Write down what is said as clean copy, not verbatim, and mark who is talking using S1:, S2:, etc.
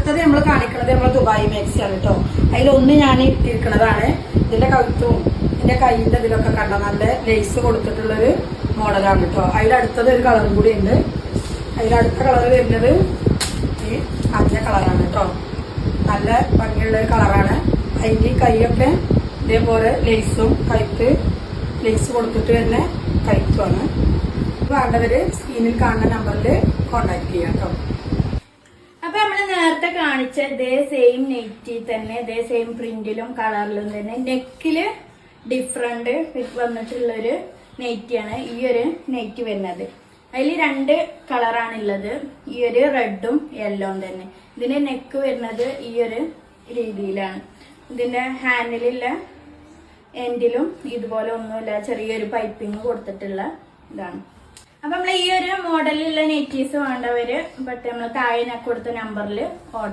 S1: അടുത്തത് നമ്മൾ കാണിക്കുന്നത് നമ്മൾ ദുബായ് മാക്സി ആണ് കേട്ടോ. അതിലൊന്ന് ഞാൻ ഇട്ടിരിക്കുന്നതാണ്. ഇതിന്റെ കഴുത്തും ഇതിന്റെ കൈയിന്റെ ഇതിലൊക്കെ കണ്ട നല്ല ലേസ് കൊടുത്തിട്ടുള്ളൊരു മോഡലാണ് കേട്ടോ. അതിലടുത്തത് ഒരു കളറും കൂടി ഉണ്ട്. അതിലടുത്ത കളർ വരുന്നത് ഈ മഞ്ഞ കളറാണ് കേട്ടോ. നല്ല ഭംഗിയുള്ള ഒരു കളറാണ്. അതിന്റെ കൈയൊക്കെ ഇതേപോലെ ലേസും കഴുത്ത് ലേസ് കൊടുത്തിട്ട് തന്നെ കഴുത്തുമാണ്. വേണ്ടവര് സ്ക്രീനിൽ കാണുന്ന നമ്പറിൽ കോണ്ടാക്ട് ചെയ്യാം കേട്ടോ.
S2: അപ്പൊ നമ്മള് നേരത്തെ കാണിച്ച ഇതേ സെയിം നെറ്റി തന്നെ ഇതേ സെയിം പ്രിന്റിലും കളറിലും തന്നെ നെക്കില് ഡിഫറെന്റ് വന്നിട്ടുള്ളൊരു നെറ്റിയാണ് ഈ ഒരു നെറ്റ് വരുന്നത്. അതിൽ 2 കളറാണുള്ളത്. ഈ ഒരു റെഡും യെല്ലോയും തന്നെ. ഇതിന്റെ നെക്ക് വരുന്നത് ഈ ഒരു രീതിയിലാണ്. ഇതിന്റെ ഹാൻഡിലുള്ള എൻഡിലും ഇതുപോലെ ഒന്നുമില്ല, ചെറിയൊരു പൈപ്പിംഗ് കൊടുത്തിട്ടുള്ള ഇതാണ്. അപ്പൊ നമ്മൾ ഈ ഒരു മോഡലിലുള്ള നെറ്റീസ് വേണ്ടവര് നമ്മൾ താഴെ കൊടുത്ത നമ്പറിൽ ഓർഡർ